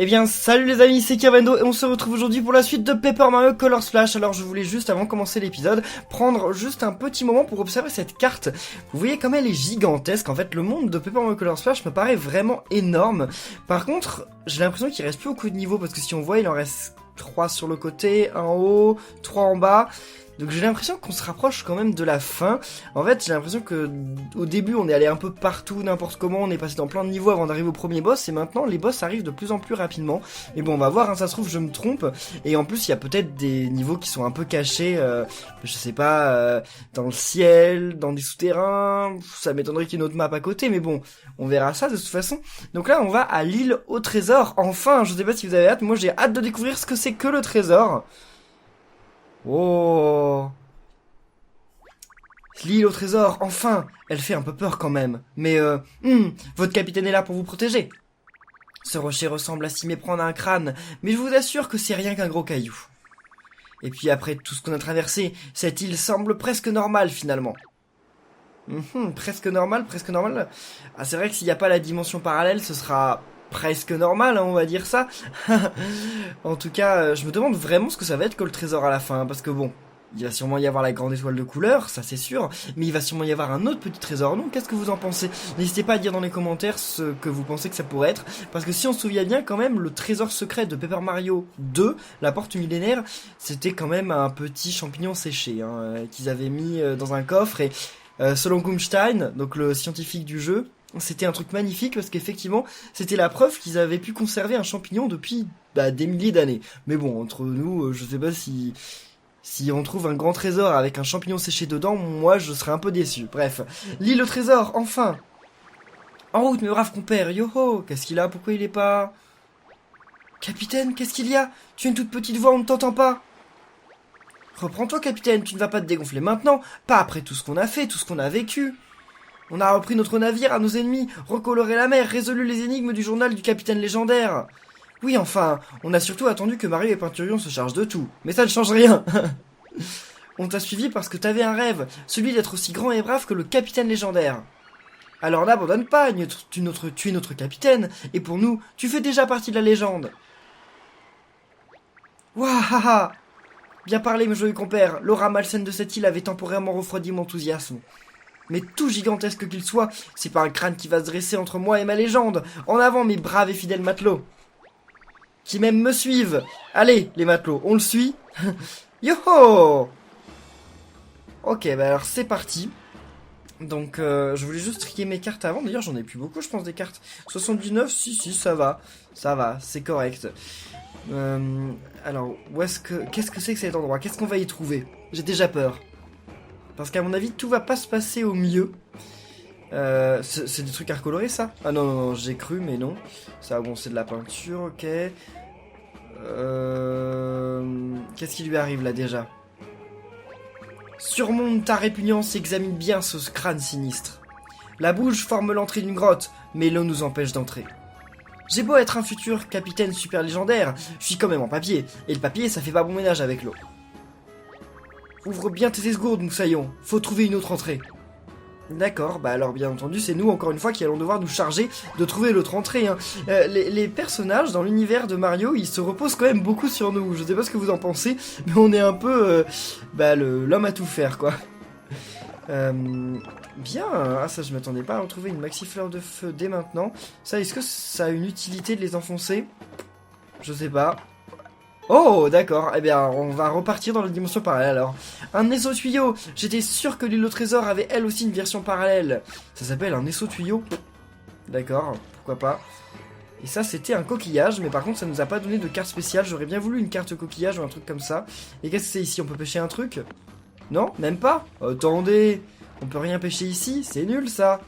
Eh bien, salut les amis, c'est Cavendo et on se retrouve aujourd'hui pour la suite de Paper Mario Color Splash. Alors je voulais juste, avant de commencer l'épisode, prendre juste un petit moment pour observer cette carte. Vous voyez comme elle est gigantesque. En fait, le monde de Paper Mario Color Splash me paraît vraiment énorme. Par contre, j'ai l'impression qu'il reste plus beaucoup de niveaux parce que si on voit, il en reste 3 sur le côté, 1 en haut, 3 en bas. Donc j'ai l'impression qu'on se rapproche quand même de la fin. En fait, j'ai l'impression que au début, on est allé un peu partout, n'importe comment, on est passé dans plein de niveaux avant d'arriver au premier boss, et maintenant, les boss arrivent de plus en plus rapidement. Mais bon, on va voir, hein, ça se trouve, je me trompe. Et en plus, il y a peut-être des niveaux qui sont un peu cachés, je sais pas, dans le ciel, dans des souterrains. Ça m'étonnerait qu'il y ait une autre map à côté, mais bon, on verra ça de toute façon. Donc là, on va à l'île au trésor. Enfin, je sais pas si vous avez hâte, moi j'ai hâte de découvrir ce que c'est que le trésor. Oh, l'île au trésor, enfin. Elle fait un peu peur quand même. Mais votre capitaine est là pour vous protéger. Ce rocher ressemble à s'y méprendre à un crâne, mais je vous assure que c'est rien qu'un gros caillou. Et puis après tout ce qu'on a traversé, cette île semble presque normale finalement. Presque normale, presque normale. Ah, c'est vrai que s'il n'y a pas la dimension parallèle, ce sera presque normal, hein, on va dire ça. En tout cas, je me demande vraiment ce que ça va être que le trésor à la fin, parce que bon, il va sûrement y avoir la grande étoile de couleur, ça c'est sûr, mais il va sûrement y avoir un autre petit trésor, non? Qu'est-ce que vous en pensez? N'hésitez pas à dire dans les commentaires ce que vous pensez que ça pourrait être, parce que si on se souvient bien quand même, le trésor secret de Paper Mario 2, la porte millénaire, c'était quand même un petit champignon séché, hein, qu'ils avaient mis dans un coffre, et selon Gumstein, donc le scientifique du jeu, c'était un truc magnifique parce qu'effectivement, c'était la preuve qu'ils avaient pu conserver un champignon depuis des milliers d'années. Mais bon, entre nous, je sais pas si on trouve un grand trésor avec un champignon séché dedans, moi je serais un peu déçu. Bref, l'île au trésor, enfin. En route, mes braves compères, yo-ho, qu'est-ce qu'il a, pourquoi il est pas... Capitaine, qu'est-ce qu'il y a? Tu as une toute petite voix, on ne t'entend pas. Reprends-toi, capitaine, tu ne vas pas te dégonfler maintenant, pas après tout ce qu'on a fait, tout ce qu'on a vécu. On a repris notre navire à nos ennemis, recoloré la mer, résolu les énigmes du journal du capitaine légendaire. Oui, enfin, on a surtout attendu que Mario et Peinturion se chargent de tout. Mais ça ne change rien. On t'a suivi parce que t'avais un rêve, celui d'être aussi grand et brave que le capitaine légendaire. Alors n'abandonne pas, tu es notre capitaine, et pour nous, tu fais déjà partie de la légende. Waouh. Bien parlé, mes joyeux compères, l'aura malsaine de cette île avait temporairement refroidi mon enthousiasme. Mais tout gigantesque qu'il soit, c'est pas un crâne qui va se dresser entre moi et ma légende. En avant, mes braves et fidèles matelots. Qui même me suivent. Allez, les matelots, on le suit. Yo-ho. Ok, bah alors c'est parti. Donc, je voulais juste trier mes cartes avant. D'ailleurs, j'en ai plus beaucoup, je pense, des cartes. 79, si, ça va. Ça va, c'est correct. Alors, qu'est-ce que c'est que cet endroit? Qu'est-ce qu'on va y trouver? J'ai déjà peur. Parce qu'à mon avis, tout va pas se passer au mieux. C'est des trucs à recolorer, ça? Ah non, j'ai cru, mais non. Ça, bon, c'est de la peinture, ok. Qu'est-ce qui lui arrive, là, déjà? Surmonte ta répugnance et examine bien ce crâne sinistre. La bouche forme l'entrée d'une grotte, mais l'eau nous empêche d'entrer. J'ai beau être un futur capitaine super légendaire, je suis quand même en papier, et le papier, ça fait pas bon ménage avec l'eau. Ouvre bien tes esgourdes, moussaillon. Faut trouver une autre entrée. D'accord, bah alors bien entendu, c'est nous, encore une fois, qui allons devoir nous charger de trouver l'autre entrée. Hein. Les personnages dans l'univers de Mario, ils se reposent quand même beaucoup sur nous. Je sais pas ce que vous en pensez, mais on est un peu l'homme à tout faire, quoi. Bien, ah ça je m'attendais pas à retrouver une maxi fleur de feu dès maintenant. Ça, est-ce que ça a une utilité de les enfoncer? Je sais pas. Oh, d'accord, eh bien, on va repartir dans la dimension parallèle, alors. Un essuie-tuyau. J'étais sûr que l'île au trésor avait elle aussi une version parallèle. Ça s'appelle un essuie-tuyau. D'accord, pourquoi pas. Et ça, c'était un coquillage, mais par contre, ça nous a pas donné de carte spéciale. J'aurais bien voulu une carte coquillage ou un truc comme ça. Et qu'est-ce que c'est ici? On peut pêcher un truc? Non, même pas? Attendez, on peut rien pêcher ici? C'est nul, ça.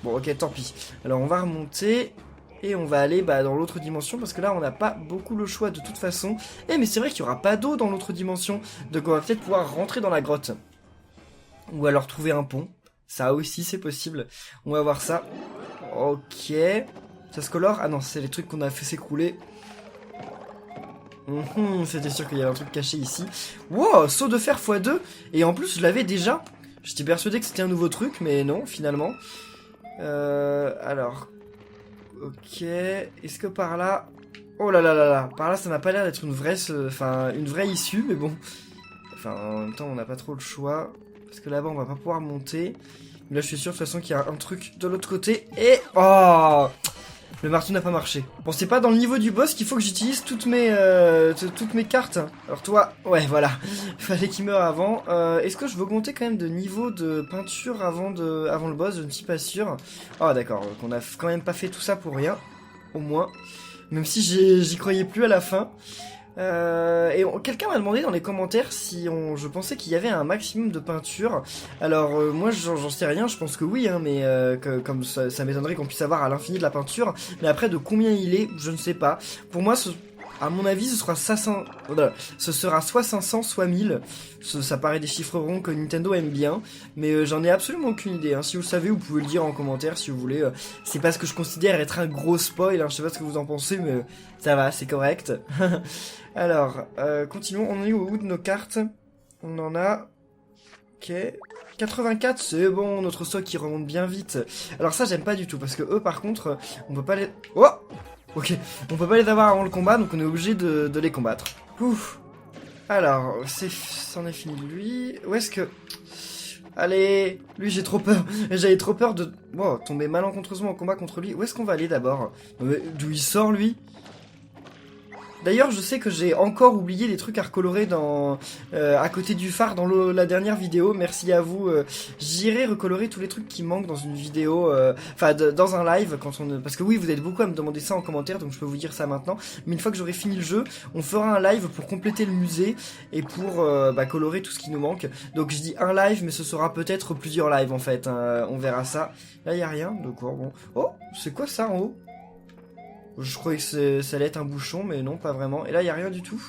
Bon, ok, tant pis. Alors, on va remonter... Et on va aller dans l'autre dimension parce que là on n'a pas beaucoup le choix de toute façon. Mais c'est vrai qu'il n'y aura pas d'eau dans l'autre dimension. Donc on va peut-être pouvoir rentrer dans la grotte. Ou alors trouver un pont. Ça aussi c'est possible. On va voir ça. Ok. Ça se colore? Ah non, c'est les trucs qu'on a fait s'écrouler. C'était sûr qu'il y avait un truc caché ici. Wow, saut de fer x2. Et en plus je l'avais déjà. J'étais persuadé que c'était un nouveau truc, mais non finalement. Alors... Ok, est-ce que par là... Oh là là là là, par là ça n'a pas l'air d'être une vraie issue, mais bon. Enfin, en même temps, on n'a pas trop le choix. Parce que là-bas, on va pas pouvoir monter. Mais là, je suis sûr de toute façon qu'il y a un truc de l'autre côté. Et... Oh, le marteau n'a pas marché. Bon, c'est pas dans le niveau du boss qu'il faut que j'utilise toutes mes cartes. Alors toi, ouais, voilà. Fallait qu'il meure avant. Est-ce que je veux augmenter quand même de niveau de peinture avant le boss? Je ne suis pas sûr. Ah, d'accord. Donc on a quand même pas fait tout ça pour rien. Au moins. Même si j'y croyais plus à la fin. Quelqu'un m'a demandé dans les commentaires si je pensais qu'il y avait un maximum de peinture. Alors moi j'en sais rien, je pense que oui, hein, mais comme ça m'étonnerait qu'on puisse avoir à l'infini de la peinture. Mais après de combien il est, je ne sais pas. Pour moi, à mon avis, ce sera 500. Ce sera soit 500, soit 1000. Ça paraît des chiffres ronds que Nintendo aime bien, mais j'en ai absolument aucune idée. Hein. Si vous le savez, vous pouvez le dire en commentaire si vous voulez. C'est pas ce que je considère être un gros spoil. Hein. Je sais pas ce que vous en pensez, mais ça va, c'est correct. Alors, continuons. On en est au bout de nos cartes. On en a... Ok. 84, c'est bon, notre stock qui remonte bien vite. Alors ça, j'aime pas du tout, parce que eux, par contre, on peut pas les... Oh! Ok, on peut pas les avoir avant le combat, donc on est obligé de les combattre. Ouf. Alors, c'en est fini de lui. Où est-ce que... Allez, lui j'ai trop peur. J'avais trop peur de tomber malencontreusement en combat contre lui. Où est-ce qu'on va aller d'abord? D'où il sort lui? D'ailleurs, je sais que j'ai encore oublié des trucs à recolorer à côté du phare dans la dernière vidéo. Merci à vous. J'irai recolorer tous les trucs qui manquent dans une vidéo, dans un live parce que oui, vous êtes beaucoup à me demander ça en commentaire, donc je peux vous dire ça maintenant. Mais une fois que j'aurai fini le jeu, on fera un live pour compléter le musée et pour colorer tout ce qui nous manque. Donc je dis un live, mais ce sera peut-être plusieurs lives en fait. Hein. On verra ça. Là, il y a rien. D'accord. Bon. Oh, c'est quoi ça en haut? Je croyais que ça allait être un bouchon, mais non, pas vraiment. Et là, il n'y a rien du tout.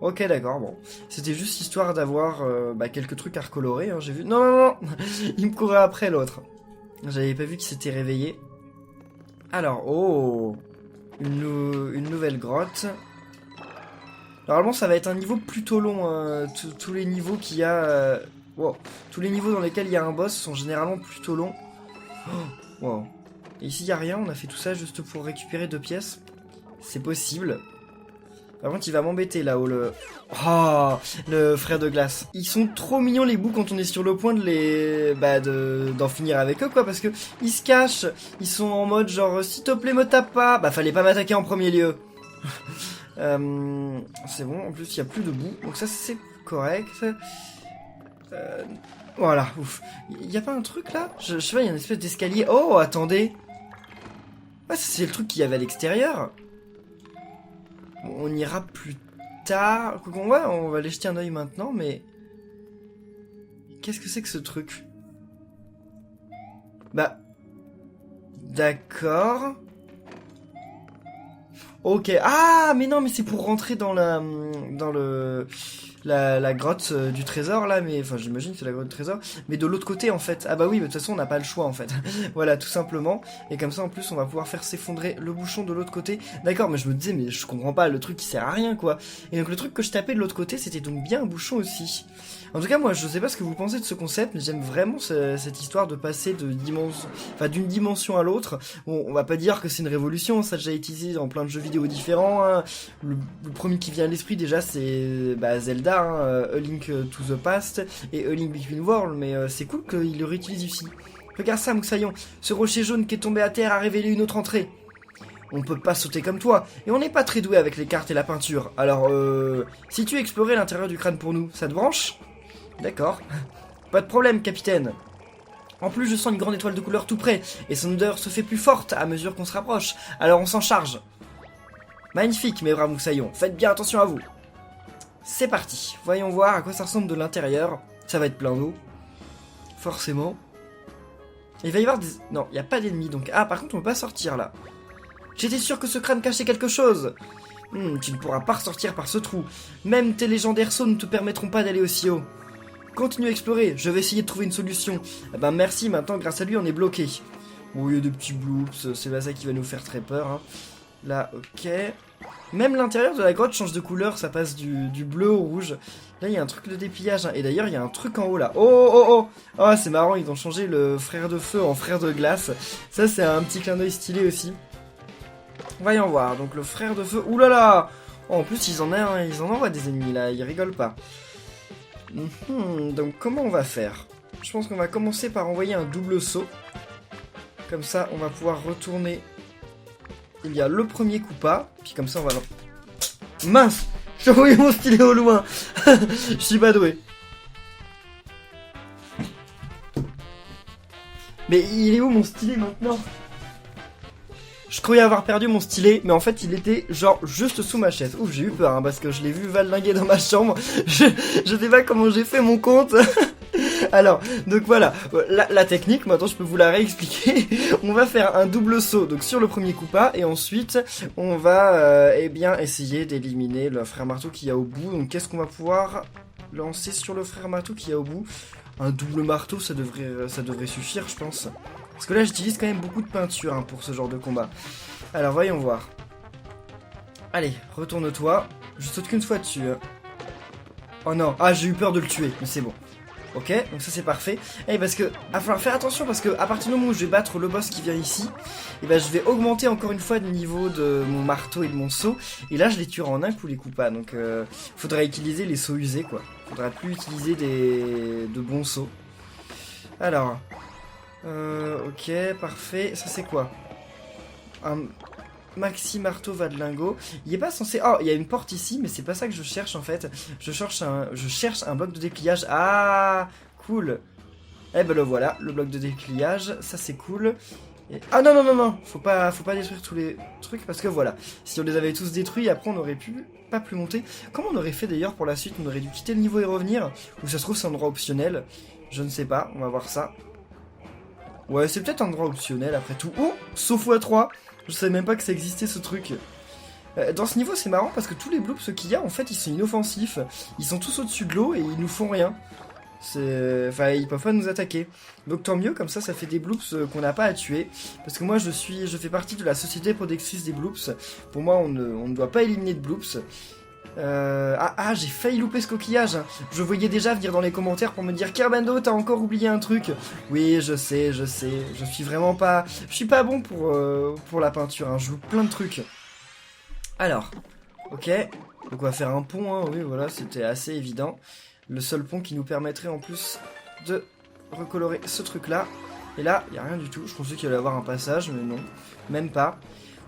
Ok, d'accord, bon. C'était juste histoire d'avoir quelques trucs à recolorer, hein, j'ai vu... Non, non, non. Il me courait après, l'autre. J'avais pas vu qu'il s'était réveillé. Alors, oh, une nouvelle grotte. Normalement, ça va être un niveau plutôt long. Hein. Tous les niveaux qu'il y a... Tous les niveaux dans lesquels il y a un boss sont généralement plutôt longs. Oh, wow. Et ici, il n'y a rien, on a fait tout ça juste pour récupérer 2 pièces. C'est possible. Par contre, il va m'embêter là-haut, le frère de glace. Ils sont trop mignons les bouts quand on est sur le point d'en finir avec eux, quoi, parce que ils se cachent, ils sont en mode genre, s'il te plaît, me tape pas. Bah, fallait pas m'attaquer en premier lieu. C'est bon, en plus, il n'y a plus de boue, donc ça, c'est correct. Voilà, ouf. Y a pas un truc là? Je sais pas, il y a une espèce d'escalier. Oh, attendez. Ah, c'est le truc qu'il y avait à l'extérieur. Bon, on ira plus tard. On va aller jeter un oeil maintenant, mais... Qu'est-ce que c'est que ce truc? Bah... D'accord... Ok. Ah, mais non, mais c'est pour rentrer dans la grotte du trésor, là, mais... Enfin, j'imagine que c'est la grotte du trésor. Mais de l'autre côté, en fait. Ah bah oui, mais de toute façon, on n'a pas le choix, en fait. Voilà, tout simplement. Et comme ça, en plus, on va pouvoir faire s'effondrer le bouchon de l'autre côté. D'accord, mais je me disais, mais je comprends pas, le truc qui sert à rien, quoi. Et donc, le truc que je tapais de l'autre côté, c'était donc bien un bouchon aussi. En tout cas, moi, je sais pas ce que vous pensez de ce concept, mais j'aime vraiment cette histoire de passer d'une dimension à l'autre. Bon, on va pas dire que c'est une révolution, ça a déjà été utilisé dans plein de jeux vidéo différents. Hein. Le premier qui vient à l'esprit, déjà, c'est Zelda, hein, A Link to the Past et A Link Between Worlds, mais c'est cool qu'il le réutilise ici. Regarde ça, Moussaillon, ce rocher jaune qui est tombé à terre a révélé une autre entrée. On peut pas sauter comme toi, et on n'est pas très doué avec les cartes et la peinture. Alors, si tu explorais l'intérieur du crâne pour nous, ça te branche ? D'accord. Pas de problème, capitaine. En plus, je sens une grande étoile de couleur tout près, et son odeur se fait plus forte à mesure qu'on se rapproche. Alors on s'en charge. Magnifique, mes braves moussaillons. Faites bien attention à vous. C'est parti. Voyons voir à quoi ça ressemble de l'intérieur. Ça va être plein d'eau. Forcément. Il va y avoir des... Non, il n'y a pas d'ennemis, donc... Ah, par contre, on peut pas sortir, là. J'étais sûr que ce crâne cachait quelque chose. Tu ne pourras pas ressortir par ce trou. Même tes légendaires sauts ne te permettront pas d'aller aussi haut. Continue à explorer, je vais essayer de trouver une solution. Eh ben merci, maintenant grâce à lui on est bloqué. Bon, il y a des petits bloops, c'est pas ça qui va nous faire très peur. Hein. Là, ok. Même l'intérieur de la grotte change de couleur, ça passe du bleu au rouge. Là, il y a un truc de dépliage, hein. Et d'ailleurs, il y a un truc en haut là. Oh, c'est marrant, ils ont changé le frère de feu en frère de glace. Ça, c'est un petit clin d'œil stylé aussi. Voyons voir, donc le frère de feu... Ouh là là. Oh, en plus, ils en envoient des ennemis, là, ils rigolent pas. Donc, comment on va faire? Je pense qu'on va commencer par envoyer un double saut. Comme ça, on va pouvoir retourner... Il y a le premier coup pas, puis comme ça, on va... Mince! J'ai envoyé mon stylet au loin. Je suis pas doué. Mais il est où mon stylet maintenant? Je croyais avoir perdu mon stylet, mais en fait il était genre juste sous ma chaise. Ouf, j'ai eu peur hein, parce que je l'ai vu valdinguer dans ma chambre. Je sais pas comment j'ai fait mon compte. Alors, donc voilà, la technique, maintenant je peux vous la réexpliquer. On va faire un double saut donc sur le premier coup pas, et ensuite on va eh bien essayer d'éliminer le frère marteau qu'il y a au bout. Donc qu'est-ce qu'on va pouvoir lancer sur le frère marteau qu'il y a au bout? Un double marteau, ça devrait suffire, je pense. Parce que là, j'utilise quand même beaucoup de peinture hein, pour ce genre de combat. Alors, voyons voir. Allez, retourne-toi. Je saute qu'une fois dessus. Hein. Oh non, ah, j'ai eu peur de le tuer, mais c'est bon. Ok, donc ça c'est parfait. Et parce que, va falloir faire attention parce que à partir du moment où je vais battre le boss qui vient ici, et ben je vais augmenter encore une fois le niveau de mon marteau et de mon seau. Et là, je les tuerai en un coup les coups pas. Donc, faudra utiliser les sauts usés quoi. Faudra plus utiliser de bons sauts. Alors, ok, parfait. Ça c'est quoi? Un maxi marteau vadlingo. Il est pas censé... Oh, il y a une porte ici, mais c'est pas ça que je cherche en fait. Je cherche un bloc de dépliage. Ah, cool. Eh ben le voilà, le bloc de dépliage. Ça c'est cool. Et... Ah non, non, non, non. Faut pas détruire tous les trucs parce que voilà. Si on les avait tous détruits, après on aurait pu pas plus monter. Comment on aurait fait d'ailleurs pour la suite? On aurait dû quitter le niveau et revenir? Ou ça se trouve c'est un endroit optionnel? Je ne sais pas, on va voir ça. Ouais, c'est peut-être un endroit optionnel après tout. Oh, sauf x3. Je savais même pas que ça existait ce truc. Dans ce niveau, c'est marrant parce que tous les bloops qu'il y a, en fait, ils sont inoffensifs. Ils sont tous au-dessus de l'eau et ils nous font rien. Enfin, ils peuvent pas nous attaquer. Donc tant mieux, comme ça fait des bloops qu'on n'a pas à tuer. Parce que moi, je fais partie de la société protectrice des bloops. Pour moi, on ne doit pas éliminer de bloops. J'ai failli louper ce coquillage. Je voyais déjà venir dans les commentaires pour me dire Kerbando, t'as encore oublié un truc. Oui, je sais. Je suis vraiment pas... Je suis pas bon pour la peinture, hein. Je loupe plein de trucs. Alors, ok. Donc on va faire un pont, hein. Oui, voilà, c'était assez évident. Le seul pont qui nous permettrait en plus de recolorer ce truc-là. Et là, il n'y a rien du tout. Je pensais qu'il allait y avoir un passage, mais non. Même pas.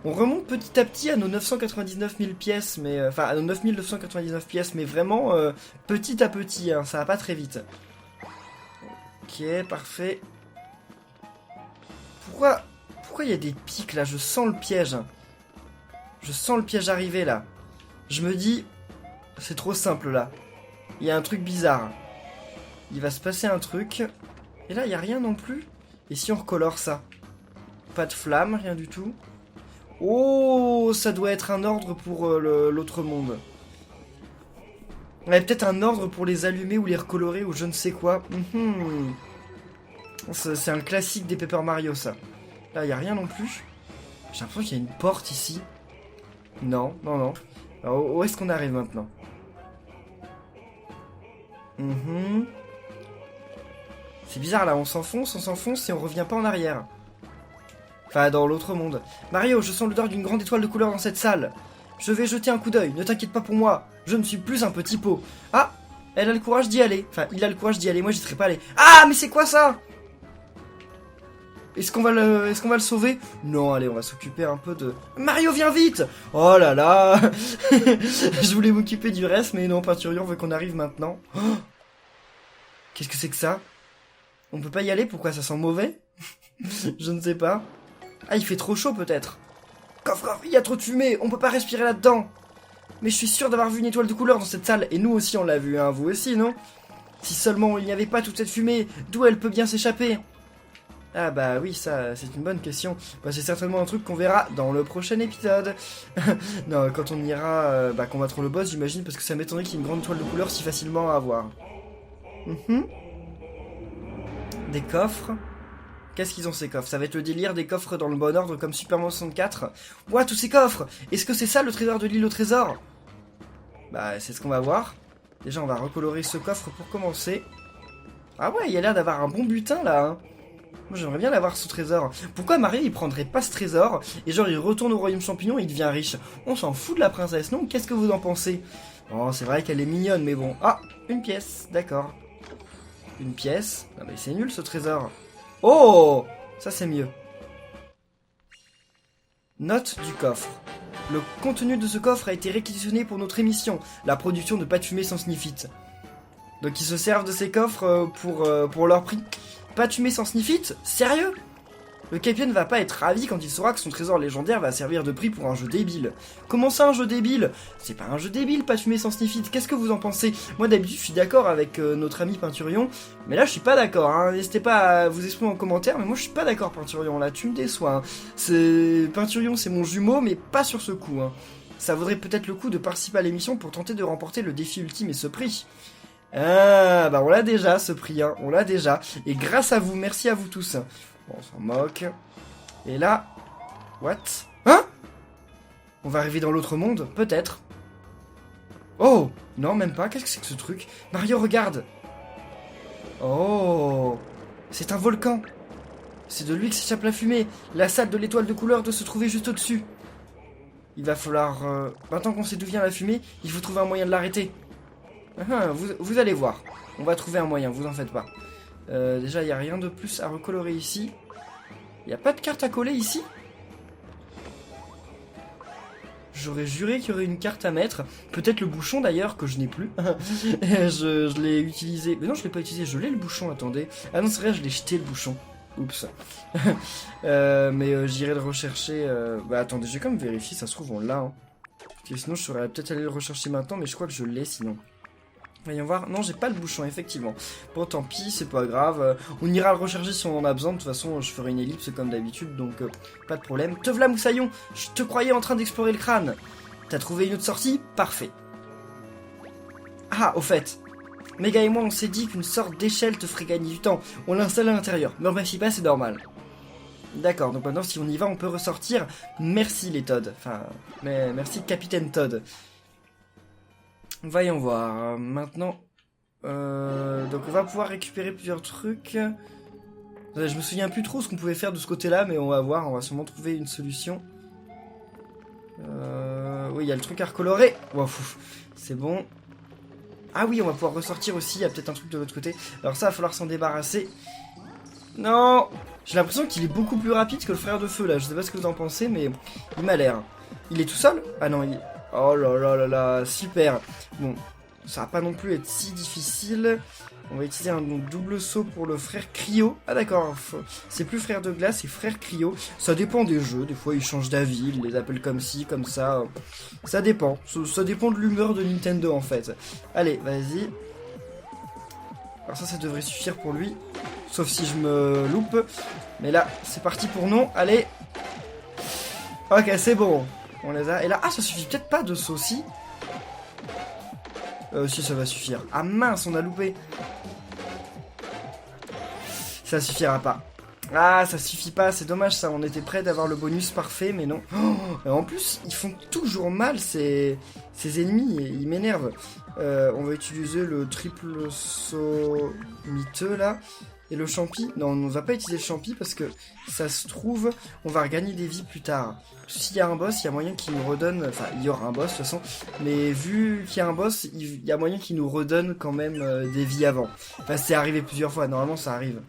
On remonte petit à petit à nos 999 000 pièces, mais... Enfin, à nos 9999 pièces, mais vraiment petit à petit, hein, ça va pas très vite. Ok, parfait. Pourquoi il y a des pics, là? Je sens le piège. Je sens le piège arriver, là. Je me dis... C'est trop simple, là. Il y a un truc bizarre. Il va se passer un truc. Et là, il n'y a rien non plus. Et si on recolore ça? Pas de flamme, rien du tout. Oh, ça doit être un ordre pour l'autre monde. Ouais, peut-être un ordre pour les allumer ou les recolorer ou je ne sais quoi. C'est un classique des Paper Mario, ça. Là, il n'y a rien non plus. J'ai l'impression qu'il y a une porte ici. Non, non, non. Alors, où est-ce qu'on arrive maintenant? C'est bizarre, là. On s'enfonce et on revient pas en arrière. Enfin, dans l'autre monde. Mario, je sens l'odeur d'une grande étoile de couleur dans cette salle. Je vais jeter un coup d'œil, ne t'inquiète pas pour moi. Je ne suis plus un petit pot. Ah, elle a le courage d'y aller. Enfin, il a le courage d'y aller, moi j'y serais pas allé. Ah, mais c'est quoi ça? Est-ce qu'on va le sauver? Non, allez, on va s'occuper un peu de... Mario, viens vite! Oh là là. Je voulais m'occuper du reste, mais non, Peinturion veut qu'on arrive maintenant. Oh, qu'est-ce que c'est que ça? On peut pas y aller? Pourquoi, ça sent mauvais? Je ne sais pas. Ah, il fait trop chaud peut-être. Coffre, il y a trop de fumée, on peut pas respirer là-dedans. Mais je suis sûr d'avoir vu une étoile de couleur dans cette salle. Et nous aussi on l'a vu, hein, vous aussi, non? Si seulement il n'y avait pas toute cette fumée, d'où elle peut bien s'échapper? Ah bah oui, ça, c'est une bonne question. Bah, c'est certainement un truc qu'on verra dans le prochain épisode. Non, quand on ira combattre le boss, j'imagine, parce que ça m'étonnerait qu'il y ait une grande étoile de couleur si facilement à avoir. Des coffres. Qu'est-ce qu'ils ont ces coffres? Ça va être le délire des coffres dans le bon ordre comme Super Mario 64. Ouah, tous ces coffres! Est-ce que c'est ça le trésor de l'île au trésor? Bah, c'est ce qu'on va voir. Déjà, on va recolorer ce coffre pour commencer. Ah ouais, il y a l'air d'avoir un bon butin là. Hein. Moi j'aimerais bien l'avoir ce trésor. Pourquoi Mario il prendrait pas ce trésor et genre il retourne au royaume champignon et il devient riche? On s'en fout de la princesse, non? Qu'est-ce que vous en pensez? Oh c'est vrai qu'elle est mignonne mais bon. Ah, une pièce, d'accord. Une pièce. Ah mais c'est nul ce trésor. Oh, ça c'est mieux. Note du coffre. Le contenu de ce coffre a été réquisitionné pour notre émission, la production de pâte fumée sans sniffite. Donc ils se servent de ces coffres pour leur prix. Pâte fumée sans sniffite? Sérieux? Le capitaine va pas être ravi quand il saura que son trésor légendaire va servir de prix pour un jeu débile. Comment ça un jeu débile? C'est pas un jeu débile, pâte fumée sans sniffite, qu'est-ce que vous en pensez? Moi d'habitude je suis d'accord avec notre ami Peinturion, mais là je suis pas d'accord, hein. N'hésitez pas à vous exprimer en commentaire, mais moi je suis pas d'accord Peinturion, là tu me déçois. Hein. Peinturion c'est mon jumeau, mais pas sur ce coup. Hein. Ça vaudrait peut-être le coup de participer à l'émission pour tenter de remporter le défi ultime et ce prix. Ah, bah on l'a déjà ce prix, hein. On l'a déjà, et grâce à vous, merci à vous tous. Bon, on s'en moque. Et là... What? Hein? On va arriver dans l'autre monde? Peut-être. Oh! Non, même pas. Qu'est-ce que c'est que ce truc? Mario, regarde! Oh! C'est un volcan! C'est de lui que s'échappe la fumée. La salle de l'étoile de couleur doit se trouver juste au-dessus. Il va falloir... Maintenant qu'on sait d'où vient la fumée, il faut trouver un moyen de l'arrêter. Vous allez voir. On va trouver un moyen, vous en faites pas. Déjà, il n'y a rien de plus à recolorer ici. Il n'y a pas de carte à coller ici? J'aurais juré qu'il y aurait une carte à mettre. Peut-être le bouchon d'ailleurs, que je n'ai plus. je l'ai utilisé. Mais non, je l'ai pas utilisé. Je l'ai le bouchon, attendez. Ah non, c'est vrai, je l'ai jeté le bouchon. Oups. Mais j'irai le rechercher. Bah attendez, j'ai quand même vérifié, ça se trouve on l'a. Hein. Sinon, je saurais peut-être aller le rechercher maintenant, mais je crois que je l'ai sinon. Voyons voir. Non, j'ai pas le bouchon, effectivement. Bon, tant pis, c'est pas grave. On ira le recharger si on en a besoin. De toute façon, je ferai une ellipse comme d'habitude, donc pas de problème. Te v'là, Moussaillon. Je te croyais en train d'explorer le crâne. T'as trouvé une autre sortie? Parfait. Ah, au fait. Méga et moi, on s'est dit qu'une sorte d'échelle te ferait gagner du temps. On l'installe à l'intérieur. Mais remercie pas, c'est normal. D'accord, donc maintenant, si on y va, on peut ressortir. Merci, les Todd. Enfin, mais merci, Capitaine Todd. Voyons voir. Maintenant, donc on va pouvoir récupérer plusieurs trucs. Je me souviens plus trop ce qu'on pouvait faire de ce côté-là, mais on va voir. On va sûrement trouver une solution. Oui, il y a le truc à recolorer. Wow, c'est bon. Ah oui, on va pouvoir ressortir aussi. Il y a peut-être un truc de l'autre côté. Alors ça, il va falloir s'en débarrasser. Non! J'ai l'impression qu'il est beaucoup plus rapide que le frère de feu, là. Je sais pas ce que vous en pensez, mais il m'a l'air. Il est tout seul? Ah non, il... Oh là là là là, super. Bon, ça va pas non plus être si difficile. On va utiliser un double saut pour le frère Cryo. Ah d'accord, c'est plus frère de glace, c'est frère Cryo. Ça dépend des jeux, des fois ils changent d'avis, ils les appellent comme ci, comme ça. Ça dépend, ça dépend de l'humeur de Nintendo en fait. Allez, vas-y. Alors ça devrait suffire pour lui. Sauf si je me loupe. Mais là, c'est parti pour non. Allez. Ok, c'est bon. On les a. Et là, ah, ça suffit peut-être pas de saut, si. Si, ça va suffire. Ah mince, on a loupé. Ça suffira pas. Ah, ça suffit pas, c'est dommage ça. On était prêt d'avoir le bonus parfait, mais non. Oh, en plus, ils font toujours mal, ces ennemis. Ils m'énervent. On va utiliser le triple saut miteux, là. Et le champi, non, on ne va pas utiliser le champi parce que ça se trouve, on va regagner des vies plus tard. S'il y a un boss, il y a moyen qu'il nous redonne, enfin il y aura un boss de toute façon, mais vu qu'il y a un boss, il y a moyen qu'il nous redonne quand même des vies avant. Enfin c'est arrivé plusieurs fois, normalement ça arrive.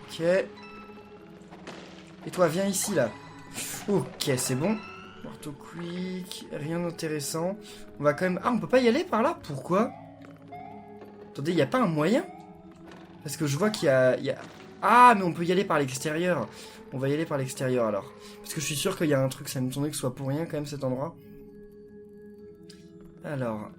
Ok. Et toi viens ici là. Ok c'est bon. Marteau quick, rien d'intéressant. On va quand même... Ah on peut pas y aller par là? Pourquoi? Attendez, il n'y a pas un moyen? Parce que je vois qu'il y a... Ah, mais on peut y aller par l'extérieur. On va y aller par l'extérieur, alors. Parce que je suis sûr qu'il y a un truc, ça me tournait que ce soit pour rien, quand même, cet endroit. Alors...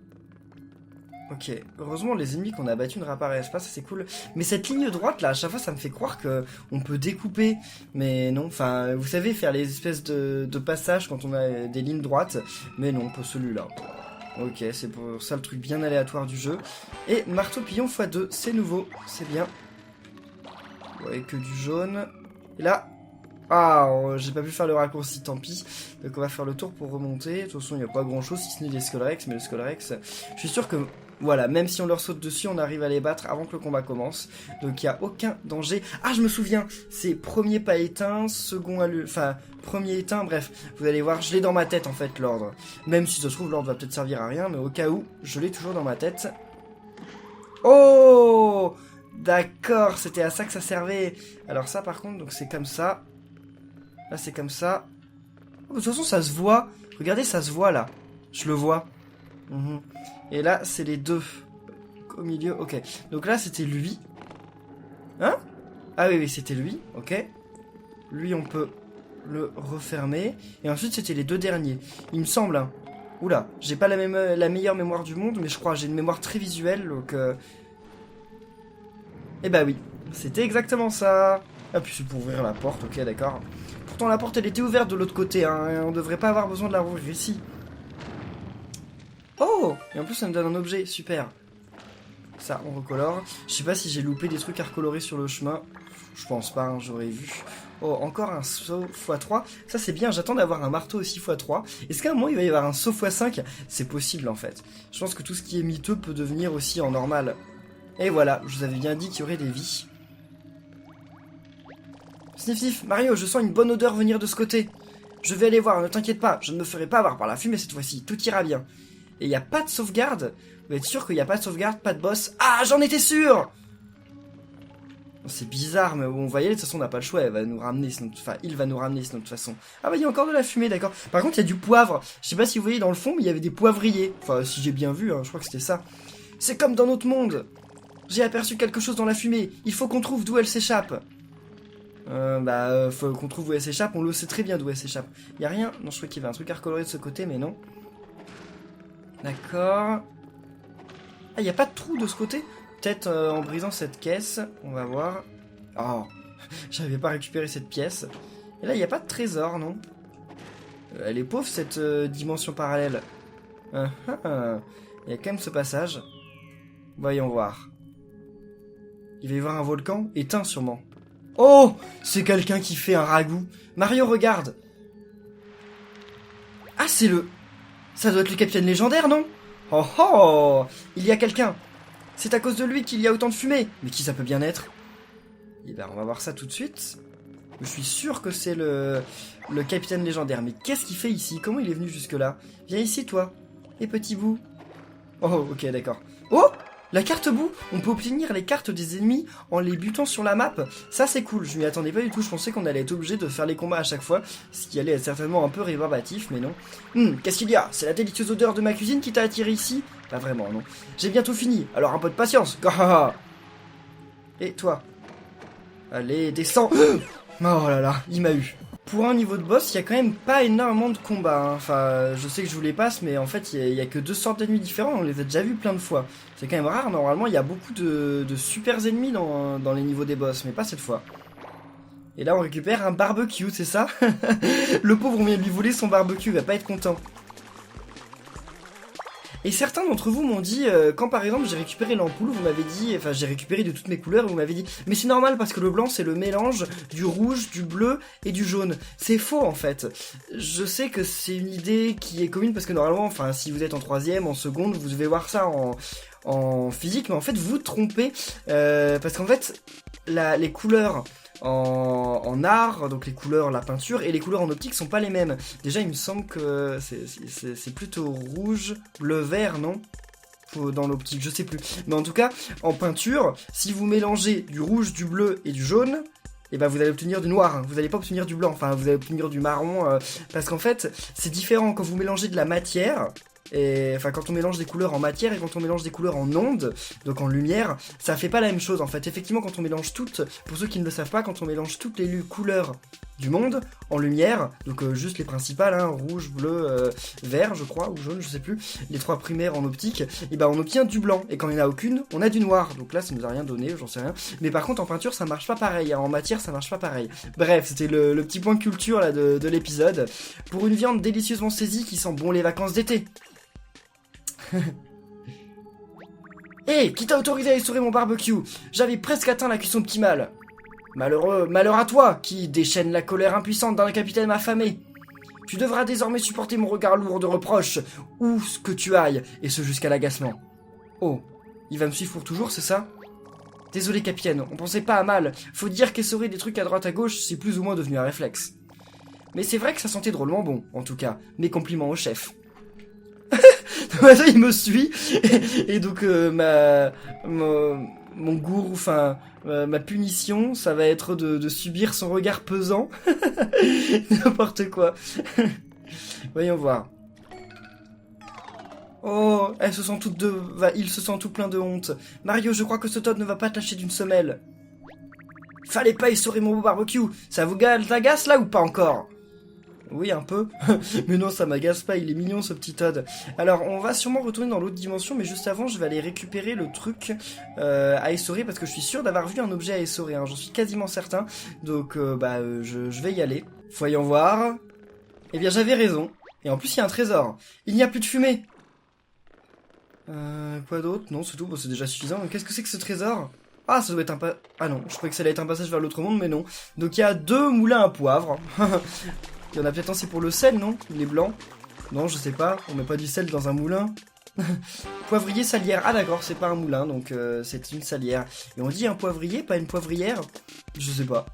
Ok. Heureusement, les ennemis qu'on a battus ne réapparaissent pas, ça c'est cool. Mais cette ligne droite, là, à chaque fois, ça me fait croire que on peut découper. Mais non, enfin, vous savez, faire les espèces de passages quand on a des lignes droites. Mais non, pas celui-là. Ok, c'est pour ça le truc bien aléatoire du jeu. Et marteau pilon x2, c'est nouveau, c'est bien. Ouais, que du jaune. Et là... Ah, j'ai pas pu faire le raccourci, tant pis. Donc on va faire le tour pour remonter. De toute façon, il n'y a pas grand chose si ce n'est les Skullrex. Mais le Skullrex, je suis sûr que Voilà, même si on leur saute dessus, on arrive à les battre avant que le combat commence. Donc il n'y a aucun danger. Ah, je me souviens, c'est premier pas éteint, second enfin, premier éteint, bref. Vous allez voir, je l'ai dans ma tête en fait, l'ordre. Même si ça se trouve, l'ordre va peut-être servir à rien, mais au cas où, je l'ai toujours dans ma tête. Oh! D'accord, c'était à ça que ça servait. Alors ça par contre, donc c'est comme ça. Là c'est comme ça. Oh, de toute façon ça se voit. Regardez, ça se voit là. Je le vois. Et là c'est les deux. Au milieu, ok. Donc là c'était lui. Hein? Ah oui, oui, c'était lui, ok. Lui on peut le refermer. Et ensuite c'était les deux derniers. Il me semble, hein. Oula, j'ai pas la meilleure mémoire du monde, mais je crois j'ai une mémoire très visuelle, donc... Eh bah oui, c'était exactement ça. Ah, puis c'est pour ouvrir la porte, ok, d'accord. Pourtant, la porte, elle était ouverte de l'autre côté, hein, et on devrait pas avoir besoin de la rouvrir ici. Oh! Et en plus, ça me donne un objet, super. Ça, on recolore. Je sais pas si j'ai loupé des trucs à recolorer sur le chemin. Je pense pas, hein, j'aurais vu. Oh, encore un saut x3. Ça, c'est bien, j'attends d'avoir un marteau aussi x3. Est-ce qu'à un moment, il va y avoir un saut x5? C'est possible, en fait. Je pense que tout ce qui est miteux peut devenir aussi en normal. Et voilà, je vous avais bien dit qu'il y aurait des vies. Sniff sniff, Mario, je sens une bonne odeur venir de ce côté. Je vais aller voir, ne t'inquiète pas, je ne me ferai pas avoir par la fumée cette fois-ci, tout ira bien. Et il n'y a pas de sauvegarde? Vous êtes sûr qu'il n'y a pas de sauvegarde, pas de boss? Ah, j'en étais sûr! C'est bizarre, mais on va y aller, de toute façon on n'a pas le choix, elle va nous ramener, sinon, enfin il va nous ramener sinon de toute façon. Ah bah il y a encore de la fumée, d'accord. Par contre il y a du poivre, je sais pas si vous voyez dans le fond, mais il y avait des poivriers. Enfin si j'ai bien vu, hein, je crois que c'était ça. C'est comme dans notre monde. J'ai aperçu quelque chose dans la fumée. Il faut qu'on trouve d'où elle s'échappe. Faut qu'on trouve où elle s'échappe. On le sait très bien d'où elle s'échappe. Y a rien? Non, je crois qu'il y avait un truc à recolorer de ce côté, mais non. D'accord. Ah, y a pas de trou de ce côté? Peut-être en brisant cette caisse. On va voir. Oh, j'avais pas récupéré cette pièce. Et là, y a pas de trésor, non? Elle est pauvre, cette dimension parallèle. Y a quand même ce passage. Voyons voir. Il va y avoir un volcan éteint sûrement. Oh! C'est quelqu'un qui fait un ragoût. Mario, regarde! Ah, c'est le... Ça doit être le capitaine légendaire, non? Oh oh! Il y a quelqu'un. C'est à cause de lui qu'il y a autant de fumée. Mais qui ça peut bien être? Eh ben, on va voir ça tout de suite. Je suis sûr que c'est le capitaine légendaire. Mais qu'est-ce qu'il fait ici? Comment il est venu jusque-là? Viens ici, toi. Et petit bout. Oh, ok, d'accord. Oh! La carte boue, on peut obtenir les cartes des ennemis en les butant sur la map. Ça c'est cool, je m'y attendais pas du tout, je pensais qu'on allait être obligé de faire les combats à chaque fois, ce qui allait être certainement un peu rébarbatif, mais non. Qu'est-ce qu'il y a? C'est la délicieuse odeur de ma cuisine qui t'a attiré ici? Pas vraiment, non. J'ai bientôt fini, alors un peu de patience. Et toi? Allez, descends. Oh là là, il m'a eu. Pour un niveau de boss, il y a quand même pas énormément de combats. Hein. Enfin, je sais que je vous les passe, mais en fait, il y a que 2 sortes d'ennemis différents. On les a déjà vus plein de fois. C'est quand même rare. Normalement, il y a beaucoup de super ennemis dans les niveaux des boss, mais pas cette fois. Et là, on récupère un barbecue, c'est ça? Le pauvre, on vient de lui voler son barbecue. Il va pas être content. Et certains d'entre vous m'ont dit, quand par exemple j'ai récupéré l'ampoule, vous m'avez dit, enfin j'ai récupéré de toutes mes couleurs, vous m'avez dit, mais c'est normal parce que le blanc c'est le mélange du rouge, du bleu et du jaune. C'est faux en fait. Je sais que c'est une idée qui est commune parce que normalement, enfin si vous êtes en 3ème, en seconde, vous devez voir ça en physique, mais en fait vous vous trompez, parce qu'en fait, les couleurs... En art, donc les couleurs, la peinture et les couleurs en optique sont pas les mêmes. Déjà il me semble que c'est plutôt rouge, bleu, vert, non? Dans l'optique, je sais plus. Mais en tout cas, en peinture, si vous mélangez du rouge, du bleu et du jaune, et ben vous allez obtenir du noir, hein. Vous n'allez pas obtenir du blanc, enfin vous allez obtenir du marron, parce qu'en fait c'est différent quand vous mélangez de la matière. Et enfin quand on mélange des couleurs en matière et quand on mélange des couleurs en ondes, donc en lumière, ça fait pas la même chose en fait. Effectivement quand on mélange toutes, pour ceux qui ne le savent pas, quand on mélange toutes les couleurs du monde en lumière, donc juste les principales, hein, rouge, bleu, vert je crois, ou jaune, je sais plus, les 3 primaires en optique, et ben on obtient du blanc, et quand il n'y en a aucune, on a du noir, donc là ça nous a rien donné, j'en sais rien, mais par contre en peinture ça marche pas pareil, hein, en matière ça marche pas pareil. Bref, c'était le petit point culture là de l'épisode, pour une viande délicieusement saisie qui sent bon les vacances d'été. Hé, qui t'a autorisé à essorer mon barbecue? J'avais presque atteint la cuisson optimale. Malheur à toi, qui déchaîne la colère impuissante d'un capitaine affamé. Tu devras désormais supporter mon regard lourd de reproches, où que tu ailles, et ce jusqu'à l'agacement. Oh, il va me suivre pour toujours, c'est ça? Désolé, capitaine, on pensait pas à mal. Faut dire qu'essorer des trucs à droite à gauche, c'est plus ou moins devenu un réflexe. Mais c'est vrai que ça sentait drôlement bon, en tout cas. Mes compliments au chef. Il me suit, et donc mon goût, enfin ma punition, ça va être de subir son regard pesant. N'importe quoi. Voyons voir. Oh, elles se sont toutes deux, il se sent tout plein de honte. Mario, je crois que ce Todd ne va pas te lâcher d'une semelle. Fallait pas essorer mon beau barbecue. Ça vous t'agace là ou pas encore? Oui, un peu. Mais non, ça m'agace pas, il est mignon ce petit Todd. Alors, on va sûrement retourner dans l'autre dimension, mais juste avant, je vais aller récupérer le truc à essorer, parce que je suis sûr d'avoir vu un objet à essorer, hein. J'en suis quasiment certain. Donc, je vais y aller. Voyons voir. Eh bien, j'avais raison. Et en plus, il y a un trésor. Il n'y a plus de fumée. Quoi d'autre? Non, c'est tout, bon, c'est déjà suffisant. Qu'est-ce que c'est que ce trésor? Ah, ça doit être un Ah non, je croyais que ça allait être un passage vers l'autre monde, mais non. Donc, il y a 2 moulins à poivre. Il y en a peut-être un, c'est pour le sel, non? Il est blanc. Non, je sais pas, on met pas du sel dans un moulin. Poivrier, salière. Ah d'accord, c'est pas un moulin, donc c'est une salière. Et on dit un poivrier, pas une poivrière? Je sais pas.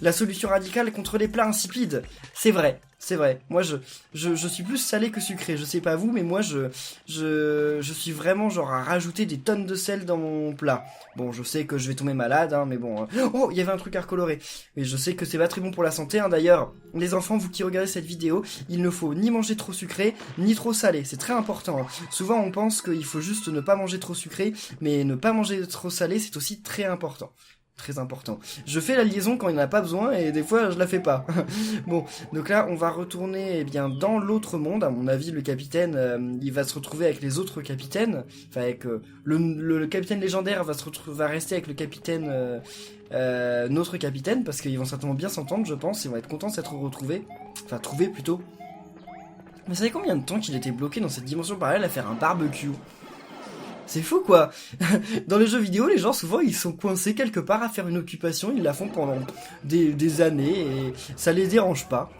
La solution radicale contre les plats insipides. C'est vrai, c'est vrai. Moi, je suis plus salé que sucré. Je sais pas vous, mais moi, je suis vraiment genre à rajouter des tonnes de sel dans mon plat. Bon, je sais que je vais tomber malade, hein, mais bon. Oh, il y avait un truc à recolorer. Et je sais que c'est pas très bon pour la santé, hein. D'ailleurs, les enfants, vous qui regardez cette vidéo, il ne faut ni manger trop sucré, ni trop salé. C'est très important, hein. Souvent, on pense qu'il faut juste ne pas manger trop sucré, mais ne pas manger trop salé, c'est aussi très important. Très important. Je fais la liaison quand il n'y en a pas besoin et des fois je la fais pas. Bon, donc là on va retourner dans l'autre monde. À mon avis le capitaine il va se retrouver avec les autres capitaines. Enfin avec le capitaine légendaire va rester avec le capitaine notre capitaine parce qu'ils vont certainement bien s'entendre je pense. Ils vont être contents de s'être retrouvés. Enfin trouvés plutôt. Mais ça fait combien de temps qu'il était bloqué dans cette dimension parallèle à faire un barbecue? C'est fou quoi. Dans les jeux vidéo, les gens souvent ils sont coincés quelque part à faire une occupation, ils la font pendant des années et ça les dérange pas.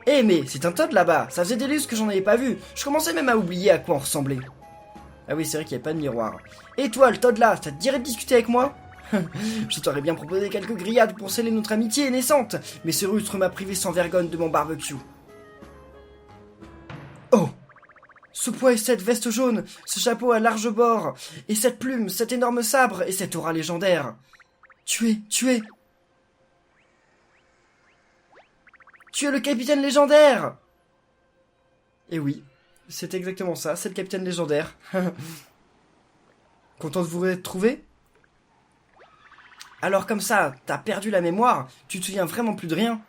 Eh mais c'est un Todd là-bas, ça faisait des lustres que j'en avais pas vu. Je commençais même à oublier à quoi on ressemblait. Ah oui c'est vrai qu'il n'y a pas de miroir. Et toi le Todd là, ça te dirait de discuter avec moi? Je t'aurais bien proposé quelques grillades pour sceller notre amitié naissante, mais ce rustre m'a privé sans vergogne de mon barbecue. Oh! Ce poids et cette veste jaune, ce chapeau à large bord, et cette plume, cet énorme sabre, et cette aura légendaire. Tu es le capitaine légendaire! Et oui, c'est exactement ça, c'est le capitaine légendaire. Content de vous être trouvé? Alors comme ça, t'as perdu la mémoire, tu te souviens vraiment plus de rien?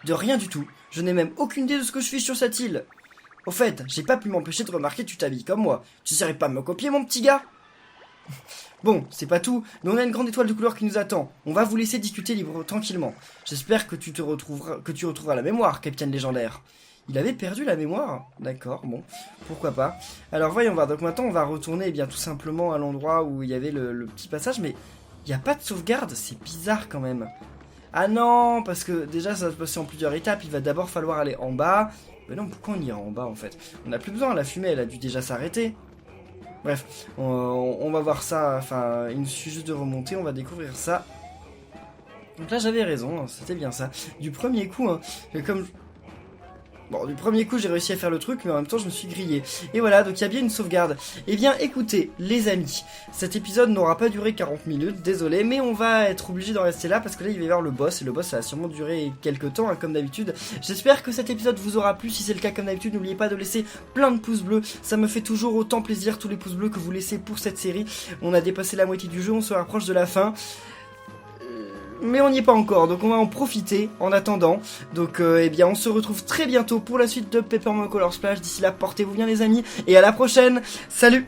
De rien du tout, je n'ai même aucune idée de ce que je fais sur cette île. Au fait, j'ai pas pu m'empêcher de remarquer que tu t'habilles comme moi. Tu saurais pas me copier, mon petit gars? Bon, c'est pas tout, mais on a une grande étoile de couleur qui nous attend. On va vous laisser discuter tranquillement. J'espère que tu retrouveras la mémoire, capitaine légendaire. Il avait perdu la mémoire? D'accord, bon, pourquoi pas. Alors voyons voir, donc maintenant on va retourner tout simplement à l'endroit où il y avait le petit passage, mais il n'y a pas de sauvegarde, c'est bizarre quand même. Ah non, parce que déjà ça va se passer en plusieurs étapes, il va d'abord falloir aller en bas. Mais non, pourquoi on ira en bas en fait? On n'a plus besoin, la fumée elle a dû déjà s'arrêter. Bref, on va voir ça, enfin, il nous suffit juste de remonter, on va découvrir ça. Donc là j'avais raison, hein, c'était bien ça. Du premier coup, hein, Bon, du premier coup, j'ai réussi à faire le truc, mais en même temps, je me suis grillé. Et voilà, donc il y a bien une sauvegarde. Eh bien, écoutez, les amis, cet épisode n'aura pas duré 40 minutes, désolé, mais on va être obligé d'en rester là, parce que là, il va y avoir le boss, et le boss, ça va sûrement durer quelques temps, hein, comme d'habitude. J'espère que cet épisode vous aura plu. Si c'est le cas, comme d'habitude, n'oubliez pas de laisser plein de pouces bleus. Ça me fait toujours autant plaisir, tous les pouces bleus que vous laissez pour cette série. On a dépassé la moitié du jeu, on se rapproche de la fin. Mais on n'y est pas encore, donc on va en profiter en attendant. Donc eh bien on se retrouve très bientôt pour la suite de Paper Mario Color Splash. D'ici là, portez-vous bien les amis, et à la prochaine. Salut!